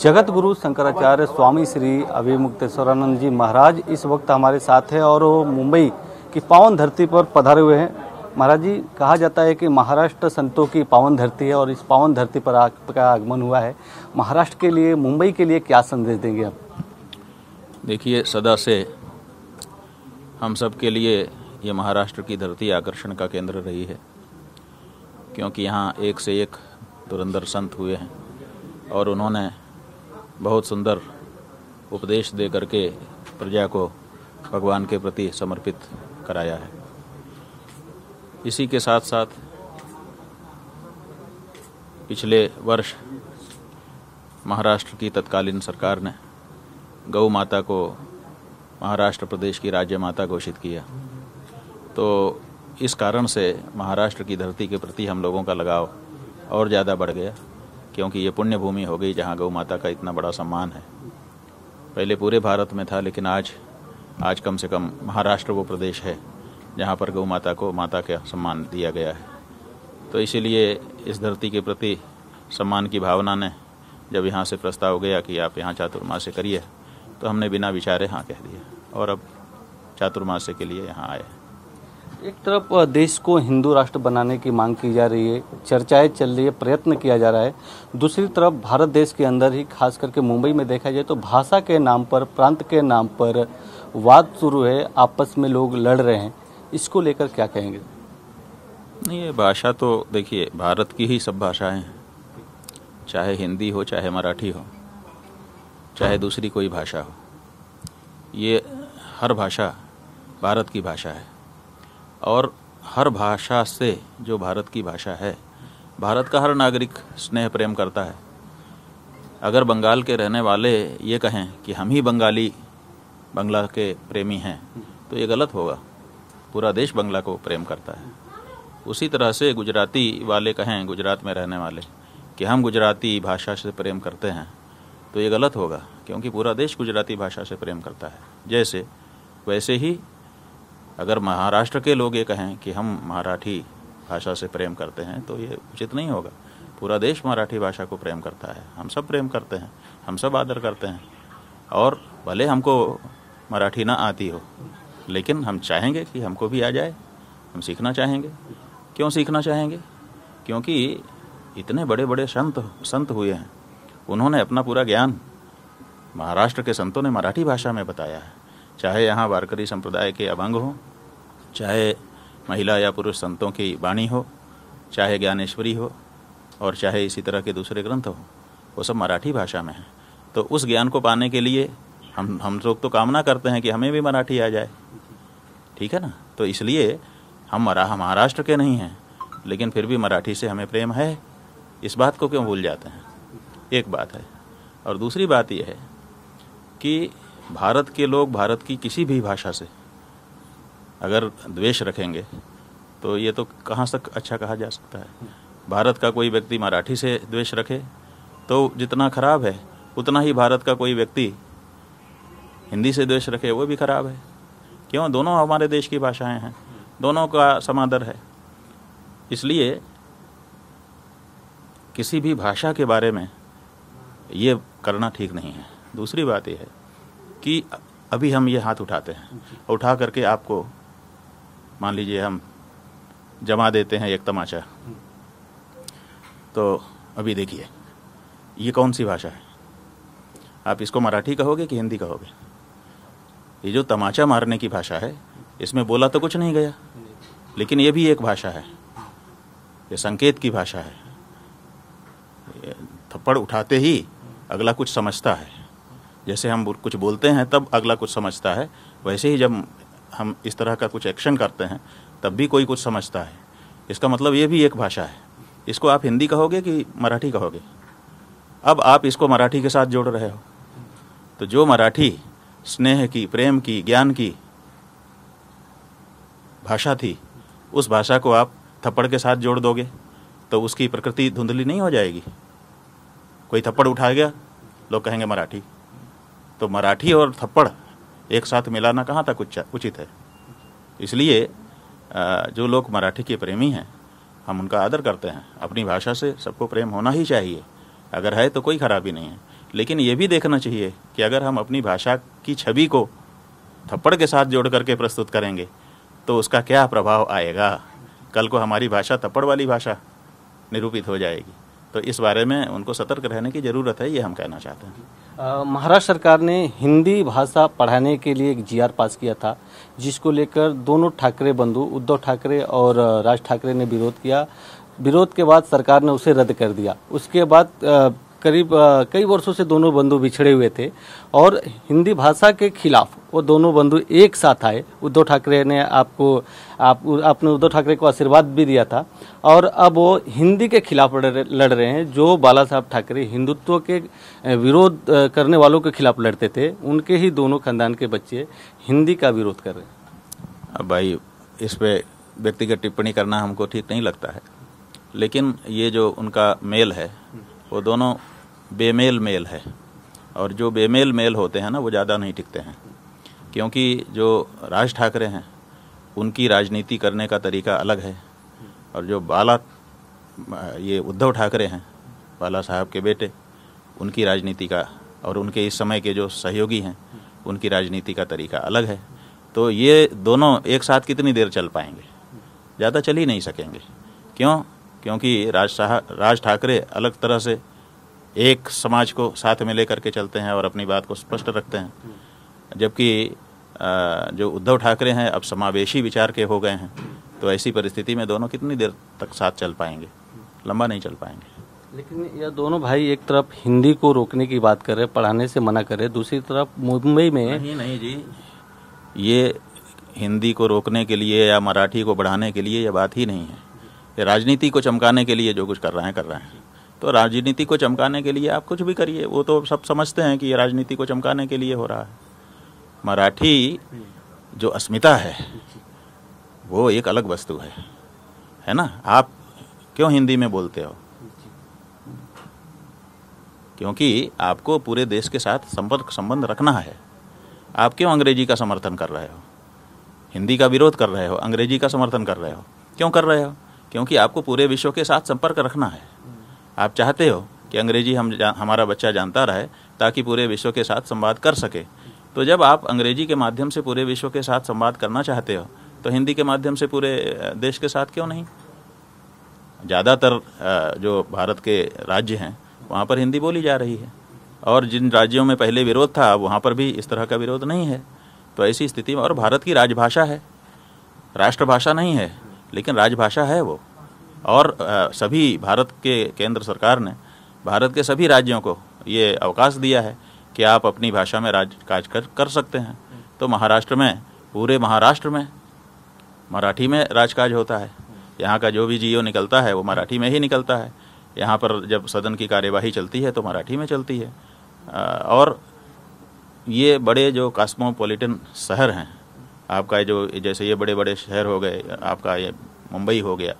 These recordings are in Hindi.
जगत गुरु शंकराचार्य स्वामी श्री अभिमुक्तेश्वरानंद जी महाराज इस वक्त हमारे साथ हैं और वो मुंबई की पावन धरती पर पधारे हुए हैं। महाराज जी, कहा जाता है कि महाराष्ट्र संतों की पावन धरती है और इस पावन धरती पर आपका आगमन हुआ है। महाराष्ट्र के लिए, मुंबई के लिए क्या संदेश देंगे आप? देखिए, सदा से हम सब के लिए ये महाराष्ट्र की धरती आकर्षण का केंद्र रही है, क्योंकि यहाँ एक से एक धुरंधर संत हुए हैं और उन्होंने बहुत सुंदर उपदेश दे करके प्रजा को भगवान के प्रति समर्पित कराया है। इसी के साथ साथ पिछले वर्ष महाराष्ट्र की तत्कालीन सरकार ने गौ माता को महाराष्ट्र प्रदेश की राज्य माता घोषित किया। तो इस कारण से महाराष्ट्र की धरती के प्रति हम लोगों का लगाव और ज़्यादा बढ़ गया, क्योंकि ये पुण्य भूमि हो गई जहाँ गौ माता का इतना बड़ा सम्मान है। पहले पूरे भारत में था, लेकिन आज कम से कम महाराष्ट्र वो प्रदेश है जहाँ पर गौ माता को माता का सम्मान दिया गया है। तो इसीलिए इस धरती के प्रति सम्मान की भावना ने जब यहाँ से प्रस्ताव गया कि आप यहाँ चातुर्मास्य करिए, तो हमने बिना विचारे हाँ कह दिया और अब चातुर्मास्य के लिए यहाँ आए। एक तरफ देश को हिंदू राष्ट्र बनाने की मांग की जा रही है, चर्चाएं चल रही है, प्रयत्न किया जा रहा है। दूसरी तरफ भारत देश के अंदर ही, खास करके मुंबई में देखा जाए तो भाषा के नाम पर, प्रांत के नाम पर वाद शुरू है, आपस में लोग लड़ रहे हैं। इसको लेकर क्या कहेंगे? नहीं, ये भाषा तो देखिए भारत की ही सब भाषाएं हैं, चाहे हिंदी हो, चाहे मराठी हो, चाहे दूसरी कोई भाषा हो। ये हर भाषा भारत की भाषा है और हर भाषा से जो भारत की भाषा है, भारत का हर नागरिक स्नेह प्रेम करता है। अगर बंगाल के रहने वाले ये कहें कि हम ही बंगला के प्रेमी हैं, तो ये गलत होगा। पूरा देश बंगला को प्रेम करता है। उसी तरह से गुजराती वाले कहें, गुजरात में रहने वाले, कि हम गुजराती भाषा से प्रेम करते हैं, तो ये गलत होगा, क्योंकि पूरा देश गुजराती भाषा से प्रेम करता है। वैसे ही अगर महाराष्ट्र के लोग ये कहें कि हम मराठी भाषा से प्रेम करते हैं, तो ये उचित नहीं होगा। पूरा देश मराठी भाषा को प्रेम करता है, हम सब प्रेम करते हैं, हम सब आदर करते हैं। और भले हमको मराठी ना आती हो, लेकिन हम चाहेंगे कि हमको भी आ जाए, हम सीखना चाहेंगे। क्यों सीखना चाहेंगे? क्योंकि इतने बड़े बड़े संत हुए हैं, उन्होंने अपना पूरा ज्ञान महाराष्ट्र के संतों ने मराठी भाषा में बताया है। चाहे यहाँ वारकरी संप्रदाय के अभंग हो, चाहे महिला या पुरुष संतों की वाणी हो, चाहे ज्ञानेश्वरी हो, और चाहे इसी तरह के दूसरे ग्रंथ हो, वो सब मराठी भाषा में है। तो उस ज्ञान को पाने के लिए हम लोग तो कामना करते हैं कि हमें भी मराठी आ जाए, ठीक है ना। तो इसलिए हम महाराष्ट्र के नहीं हैं, लेकिन फिर भी मराठी से हमें प्रेम है। इस बात को क्यों भूल जाते हैं? एक बात है। और दूसरी बात यह है कि भारत के लोग भारत की किसी भी भाषा से अगर द्वेष रखेंगे, तो ये तो कहाँ तक अच्छा कहा जा सकता है। भारत का कोई व्यक्ति मराठी से द्वेष रखे तो जितना खराब है, उतना ही भारत का कोई व्यक्ति हिंदी से द्वेष रखे, वो भी खराब है। क्यों? दोनों हमारे देश की भाषाएं हैं, दोनों का समादर है। इसलिए किसी भी भाषा के बारे में ये करना ठीक नहीं है। दूसरी बात यह है कि अभी हम ये हाथ उठाते हैं, उठा करके आपको मान लीजिए हम जमा देते हैं एक तमाचा, तो अभी देखिए ये कौन सी भाषा है? आप इसको मराठी कहोगे कि हिंदी कहोगे? ये जो तमाचा मारने की भाषा है, इसमें बोला तो कुछ नहीं गया, लेकिन ये भी एक भाषा है, ये संकेत की भाषा है। थप्पड़ उठाते ही अगला कुछ समझता है। जैसे हम कुछ बोलते हैं तब अगला कुछ समझता है, वैसे ही जब हम इस तरह का कुछ एक्शन करते हैं तब भी कोई कुछ समझता है। इसका मतलब ये भी एक भाषा है। इसको आप हिंदी कहोगे कि मराठी कहोगे? अब आप इसको मराठी के साथ जोड़ रहे हो, तो जो मराठी स्नेह की, प्रेम की, ज्ञान की भाषा थी, उस भाषा को आप थप्पड़ के साथ जोड़ दोगे तो उसकी प्रकृति धुंधली नहीं हो जाएगी? कोई थप्पड़ उठा गया, लोग कहेंगे मराठी। तो मराठी और थप्पड़ एक साथ मिलाना कहाँ तक उचित है? इसलिए जो लोग मराठी के प्रेमी हैं, हम उनका आदर करते हैं। अपनी भाषा से सबको प्रेम होना ही चाहिए, अगर है तो कोई खराबी नहीं है। लेकिन ये भी देखना चाहिए कि अगर हम अपनी भाषा की छवि को थप्पड़ के साथ जोड़ करके प्रस्तुत करेंगे तो उसका क्या प्रभाव आएगा। कल को हमारी भाषा थप्पड़ वाली भाषा निरूपित हो जाएगी। तो इस बारे में उनको सतर्क रहने की ज़रूरत है, ये हम कहना चाहते हैं। महाराष्ट्र सरकार ने हिंदी भाषा पढ़ाने के लिए एक जीआर पास किया था, जिसको लेकर दोनों ठाकरे बंधु उद्धव ठाकरे और राज ठाकरे ने विरोध किया। विरोध के बाद सरकार ने उसे रद्द कर दिया। उसके बाद करीब कई वर्षों से दोनों बंधु बिछड़े हुए थे और हिंदी भाषा के खिलाफ वो दोनों बंधु एक साथ आए। उद्धव ठाकरे ने आपने उद्धव ठाकरे को आशीर्वाद भी दिया था और अब वो हिंदी के खिलाफ लड़ रहे हैं। जो बाला साहब ठाकरे हिंदुत्व के विरोध करने वालों के खिलाफ लड़ते थे, उनके ही दोनों खानदान के बच्चे हिंदी का विरोध कर रहे हैं। अब भाई इस पे व्यक्तिगत टिप्पणी करना हमको ठीक नहीं लगता है, लेकिन ये जो उनका मेल है वो दोनों बेमेल मेल है, और जो बेमेल मेल होते हैं ना वो ज़्यादा नहीं टिकते हैं। क्योंकि जो राज ठाकरे हैं उनकी राजनीति करने का तरीका अलग है, और जो ये उद्धव ठाकरे हैं बाला साहब के बेटे, उनकी राजनीति का और उनके इस समय के जो सहयोगी हैं उनकी राजनीति का तरीका अलग है। तो ये दोनों एक साथ कितनी देर चल पाएंगे, ज़्यादा चल ही नहीं सकेंगे। क्यों? क्योंकि राज ठाकरे अलग तरह से एक समाज को साथ में लेकर के चलते हैं और अपनी बात को स्पष्ट रखते हैं, जबकि जो उद्धव ठाकरे हैं अब समावेशी विचार के हो गए हैं। तो ऐसी परिस्थिति में दोनों कितनी देर तक साथ चल पाएंगे, लंबा नहीं चल पाएंगे। लेकिन यह दोनों भाई एक तरफ हिंदी को रोकने की बात कर रहे, पढ़ाने से मना कर रहे, दूसरी तरफ मुंबई में नहीं जी, ये हिंदी को रोकने के लिए या मराठी को बढ़ाने के लिए यह बात ही नहीं है। ये राजनीति को चमकाने के लिए जो कुछ कर रहे हैं। तो राजनीति को चमकाने के लिए आप कुछ भी करिए, वो तो सब समझते हैं कि ये राजनीति को चमकाने के लिए हो रहा है। मराठी जो अस्मिता है वो एक अलग वस्तु है ना। आप क्यों हिंदी में बोलते हो? क्योंकि आपको पूरे देश के साथ संबंध रखना है। आप क्यों अंग्रेजी का समर्थन कर रहे हो, हिंदी का विरोध कर रहे हो, अंग्रेजी का समर्थन कर रहे हो? क्यों कर रहे हो? क्योंकि आपको पूरे विश्व के साथ संपर्क रखना है। आप चाहते हो कि अंग्रेजी हमारा बच्चा जानता रहे ताकि पूरे विश्व के साथ संवाद कर सके। तो जब आप अंग्रेजी के माध्यम से पूरे विश्व के साथ संवाद करना चाहते हो तो हिंदी के माध्यम से पूरे देश के साथ क्यों नहीं? ज़्यादातर जो भारत के राज्य हैं वहाँ पर हिंदी बोली जा रही है, और जिन राज्यों में पहले विरोध था वहाँ पर भी इस तरह का विरोध नहीं है। तो ऐसी स्थिति में, और भारत की राजभाषा है, राष्ट्रभाषा नहीं है लेकिन राजभाषा है वो। और सभी भारत के केंद्र सरकार ने भारत के सभी राज्यों को ये अवकाश दिया है कि आप अपनी भाषा में काज कर सकते हैं। तो महाराष्ट्र में, पूरे महाराष्ट्र में मराठी में राजकाज होता है। यहाँ का जो भी जीओ निकलता है वो मराठी में ही निकलता है। यहाँ पर जब सदन की कार्यवाही चलती है तो मराठी में चलती है। और ये बड़े जो कॉस्मोपॉलिटन शहर हैं आपका, जो जैसे ये बड़े बड़े शहर हो गए, आपका ये मुंबई हो गया,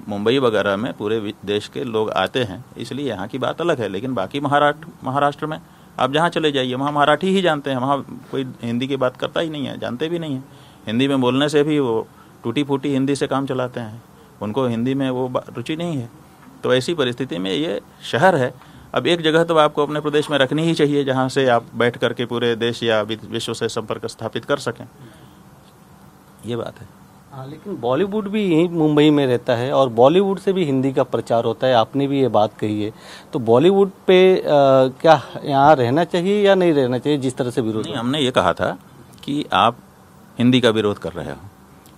मुंबई वगैरह में पूरे देश के लोग आते हैं, इसलिए यहाँ की बात अलग है। लेकिन बाकी महाराष्ट्र में आप जहाँ चले जाइए वहाँ मराठी ही जानते हैं, वहाँ कोई हिंदी की बात करता ही नहीं है, जानते भी नहीं है। हिंदी में बोलने से भी वो टूटी फूटी हिंदी से काम चलाते हैं, उनको हिंदी में वो रुचि नहीं है। तो ऐसी परिस्थिति में ये शहर है। अब एक जगह तो आपको अपने प्रदेश में रखनी ही चाहिए जहाँ से आप बैठ करके पूरे देश या विश्व से संपर्क स्थापित कर सकें, ये बात है। हाँ, लेकिन बॉलीवुड भी यहीं मुंबई में रहता है और बॉलीवुड से भी हिंदी का प्रचार होता है। आपने भी ये बात कही है, तो बॉलीवुड पे क्या यहाँ रहना चाहिए या नहीं रहना चाहिए? जिस तरह से विरोध, नहीं, हमने ये कहा था कि आप हिंदी का विरोध कर रहे हो,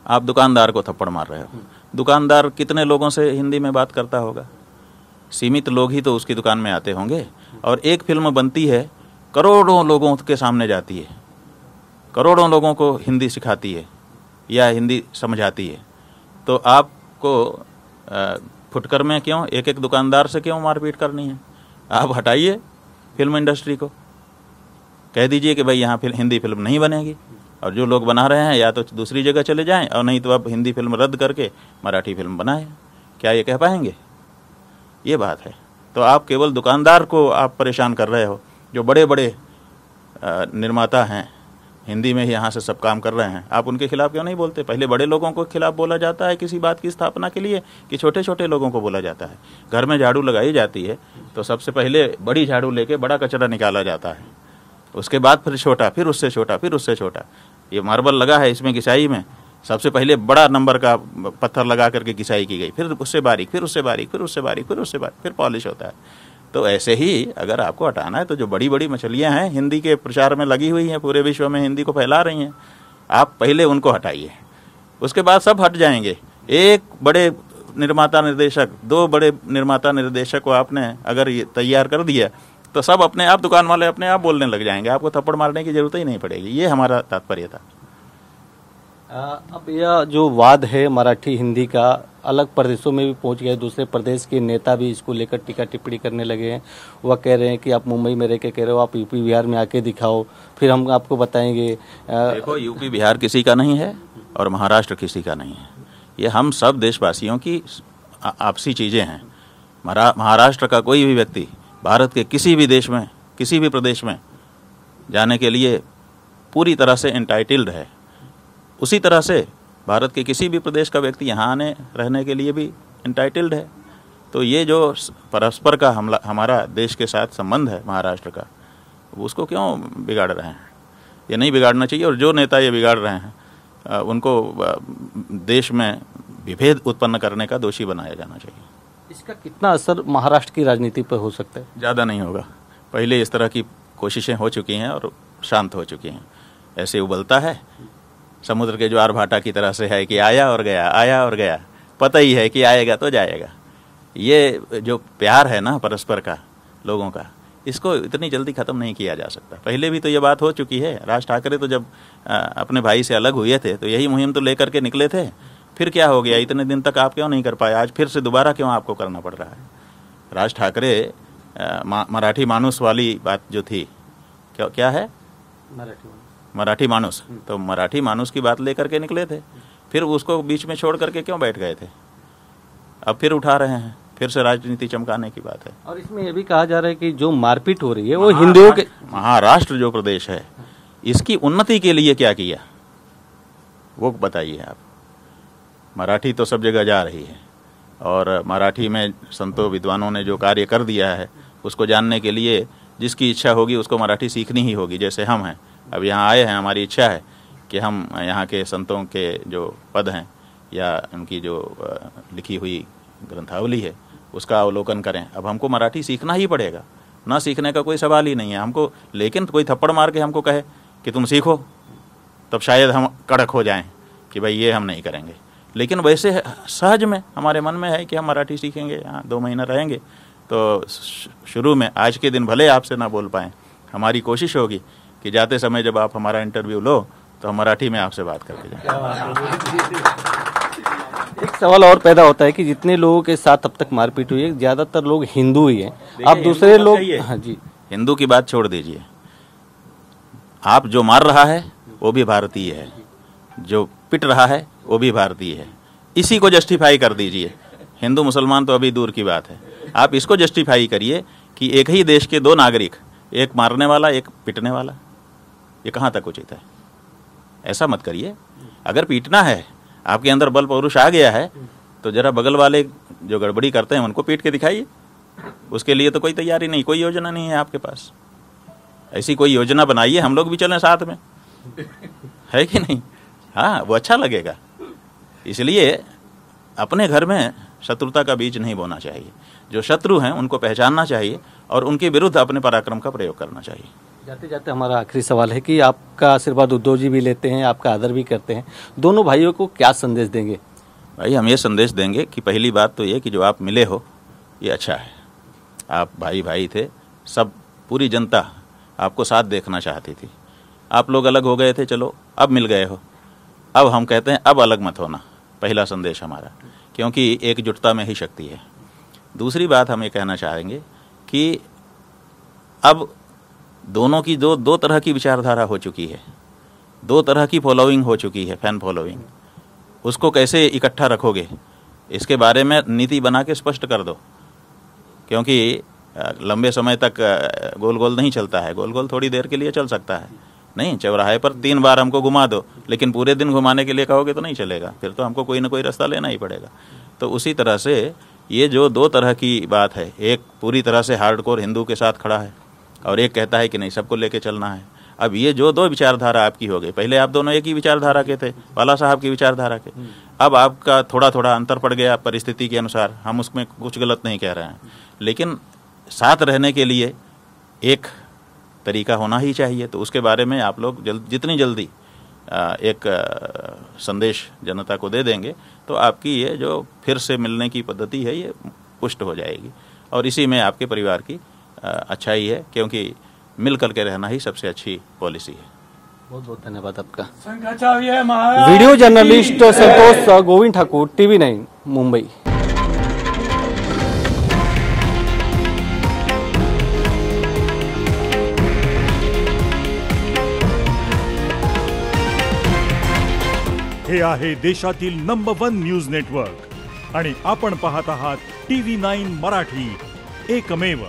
आप दुकानदार को थप्पड़ मार रहे हो। दुकानदार कितने लोगों से हिंदी में बात करता होगा? सीमित लोग ही तो उसकी दुकान में आते होंगे। और एक फिल्म बनती है, करोड़ों लोगों के सामने जाती है, करोड़ों लोगों को हिंदी सिखाती है या हिंदी समझाती है। तो आपको फुटकर में क्यों एक एक दुकानदार से क्यों मारपीट करनी है? आप हटाइए फिल्म इंडस्ट्री को, कह दीजिए कि भाई यहाँ हिंदी फिल्म नहीं बनेगी, और जो लोग बना रहे हैं या तो दूसरी जगह चले जाएं, और नहीं तो अब हिंदी फिल्म रद्द करके मराठी फिल्म बनाएं। क्या ये कह पाएंगे? ये बात है। तो आप केवल दुकानदार को आप परेशान कर रहे हो। जो बड़े बड़े निर्माता हैं हिंदी में ही यहाँ से सब काम कर रहे हैं, आप उनके खिलाफ क्यों नहीं बोलते? पहले बड़े लोगों को खिलाफ बोला जाता है किसी बात की स्थापना के लिए कि छोटे छोटे लोगों को बोला जाता है? घर में झाड़ू लगाई जाती है तो सबसे पहले बड़ी झाड़ू लेके बड़ा कचरा निकाला जाता है, उसके बाद फिर छोटा, फिर उससे छोटा, फिर उससे छोटा। ये मार्बल लगा है, इसमें घिसाई में सबसे पहले बड़ा नंबर का पत्थर लगा करके घिसाई की गई, फिर उससे बारीक, फिर उससे बारीक, फिर उससे बारीक, फिर उससे बारीक, फिर पॉलिश होता है। तो ऐसे ही अगर आपको हटाना है तो जो बड़ी बड़ी मछलियां हैं हिंदी के प्रचार में लगी हुई हैं, पूरे विश्व में हिंदी को फैला रही हैं, आप पहले उनको हटाइए, उसके बाद सब हट जाएंगे। एक बड़े निर्माता निर्देशक, 2 बड़े निर्माता निर्देशक को आपने अगर ये तैयार कर दिया तो सब अपने आप, दुकान वाले अपने आप बोलने लग जाएंगे, आपको थप्पड़ मारने की जरूरत ही नहीं पड़ेगी। ये हमारा तात्पर्य था। अब यह जो वाद है मराठी हिंदी का, अलग प्रदेशों में भी पहुंच गया, दूसरे प्रदेश के नेता भी इसको लेकर टीका टिप्पणी करने लगे हैं। वह कह रहे हैं कि आप मुंबई में रह के कह रहे हो, आप यूपी बिहार में आके दिखाओ, फिर हम आपको बताएंगे। देखो, यूपी बिहार किसी का नहीं है और महाराष्ट्र किसी का नहीं है, ये हम सब देशवासियों की आपसी चीज़ें हैं। महाराष्ट्र का कोई भी व्यक्ति भारत के किसी भी देश में, किसी भी प्रदेश में जाने के लिए पूरी तरह से एंटाइटल्ड है। उसी तरह से भारत के किसी भी प्रदेश का व्यक्ति यहाँ आने रहने के लिए भी एंटाइटल्ड है। तो ये जो परस्पर का हमारा देश के साथ संबंध है महाराष्ट्र का, उसको क्यों बिगाड़ रहे हैं? ये नहीं बिगाड़ना चाहिए। और जो नेता ये बिगाड़ रहे हैं उनको देश में विभेद उत्पन्न करने का दोषी बनाया जाना चाहिए। इसका कितना असर महाराष्ट्र की राजनीति पर हो सकता है? ज़्यादा नहीं होगा। पहले इस तरह की कोशिशें हो चुकी हैं और शांत हो चुकी हैं। ऐसे उबलता है, समुद्र के ज्वार भाटा की तरह से है कि आया और गया, आया और गया, पता ही है कि आएगा तो जाएगा। ये जो प्यार है ना परस्पर का लोगों का, इसको इतनी जल्दी ख़त्म नहीं किया जा सकता। पहले भी तो ये बात हो चुकी है। राज ठाकरे तो जब अपने भाई से अलग हुए थे तो यही मुहिम तो लेकर के निकले थे। फिर क्या हो गया? इतने दिन तक आप क्यों नहीं कर पाए? आज फिर से दोबारा क्यों आपको करना पड़ रहा है? राज ठाकरे मराठी मानुस वाली बात जो थी, क्या है मराठी मानुस, तो मराठी मानुस की बात लेकर के निकले थे, फिर उसको बीच में छोड़ करके क्यों बैठ गए थे? अब फिर उठा रहे हैं, फिर से राजनीति चमकाने की बात है। और इसमें यह भी कहा जा रहा है कि जो मारपीट हो रही है वो हिंदुओं के, महाराष्ट्र जो प्रदेश है इसकी उन्नति के लिए क्या किया वो बताइए आप। मराठी तो सब जगह जा रही है और मराठी में संतों विद्वानों ने जो कार्य कर दिया है उसको जानने के लिए जिसकी इच्छा होगी उसको मराठी सीखनी ही होगी। जैसे हम हैं, अब यहाँ आए हैं, हमारी इच्छा है कि हम यहाँ के संतों के जो पद हैं या उनकी जो लिखी हुई ग्रंथावली है उसका अवलोकन करें। अब हमको मराठी सीखना ही पड़ेगा, ना सीखने का कोई सवाल ही नहीं है हमको। लेकिन कोई थप्पड़ मार के हमको कहे कि तुम सीखो, तब शायद हम कड़क हो जाएं कि भाई ये हम नहीं करेंगे। लेकिन वैसे सहज में हमारे मन में है कि हम मराठी सीखेंगे, यहाँ 2 महीना रहेंगे। तो शुरू में आज के दिन भले आपसे ना बोल पाएँ, हमारी कोशिश होगी कि जाते समय जब आप हमारा इंटरव्यू लो तो हम मराठी में आपसे बात करके जाएं। एक सवाल और पैदा होता है कि जितने लोगों के साथ अब तक मारपीट हुई है ज्यादातर लोग हिंदू ही हैं। अब दूसरे लोग, हाँ जी, हिंदू की बात छोड़ दीजिए। आप जो मार रहा है वो भी भारतीय है, जो पिट रहा है वो भी भारतीय है। इसी को जस्टिफाई कर दीजिए। हिंदू मुसलमान तो अभी दूर की बात है, आप इसको जस्टिफाई करिए कि एक ही देश के 2 नागरिक, एक मारने वाला एक पिटने वाला, ये कहाँ तक उचित है? ऐसा मत करिए। अगर पीटना है, आपके अंदर बल पौरुष आ गया है, तो जरा बगल वाले जो गड़बड़ी करते हैं उनको पीट के दिखाइए। उसके लिए तो कोई तैयारी नहीं, कोई योजना नहीं है आपके पास। ऐसी कोई योजना बनाइए, हम लोग भी चलें साथ में, है कि नहीं? हाँ, वो अच्छा लगेगा। इसलिए अपने घर में शत्रुता का बीज नहीं बोना चाहिए। जो शत्रु हैं उनको पहचानना चाहिए और उनके विरुद्ध अपने पराक्रम का प्रयोग करना चाहिए। जाते जाते हमारा आखिरी सवाल है कि आपका आशीर्वाद उद्धव जी भी लेते हैं, आपका आदर भी करते हैं, दोनों भाइयों को क्या संदेश देंगे? भाई, हम ये संदेश देंगे कि पहली बात तो ये कि जो आप मिले हो ये अच्छा है। आप भाई भाई थे, सब पूरी जनता आपको साथ देखना चाहती थी। आप लोग अलग हो गए थे, चलो अब मिल गए हो। अब हम कहते हैं अब अलग मत होना, पहला संदेश हमारा, क्योंकि एकजुटता में ही शक्ति है। दूसरी बात हम ये कहना चाहेंगे कि अब दोनों की दो तरह की विचारधारा हो चुकी है, 2 तरह की फॉलोइंग हो चुकी है, फैन फॉलोइंग। उसको कैसे इकट्ठा रखोगे, इसके बारे में नीति बना के स्पष्ट कर दो, क्योंकि लंबे समय तक गोल गोल नहीं चलता है। गोल गोल थोड़ी देर के लिए चल सकता है, नहीं, चौराहे पर 3 बार हमको घुमा दो, लेकिन पूरे दिन घुमाने के लिए कहोगे तो नहीं चलेगा, फिर तो हमको कोई ना कोई रास्ता लेना ही पड़ेगा। तो उसी तरह से ये जो 2 तरह की बात है, एक पूरी तरह से हार्डकोर हिंदू के साथ खड़ा है और एक कहता है कि नहीं, सबको लेके चलना है। अब ये जो 2 विचारधारा आपकी हो गई, पहले आप दोनों एक ही विचारधारा के थे, पाला साहब की विचारधारा के, अब आपका थोड़ा थोड़ा अंतर पड़ गया परिस्थिति के अनुसार, हम उसमें कुछ गलत नहीं कह रहे हैं, लेकिन साथ रहने के लिए एक तरीका होना ही चाहिए। तो उसके बारे में आप लोग जितनी जल्दी एक संदेश जनता को दे देंगे तो आपकी ये जो फिर से मिलने की पद्धति है ये पुष्ट हो जाएगी, और इसी में आपके परिवार की अच्छाई है, क्योंकि मिल करके रहना ही सबसे अच्छी पॉलिसी है। बहुत बहुत धन्यवाद आपका। शंकराचार्य महाराज वीडियो जर्नलिस्ट संतोष गोविंद ठाकुर, TV9 मुंबई। हे आहे देशातील नंबर 1 न्यूज नेटवर्क आणि आपण पाहत आहात TV9 मराठी, एकमेव।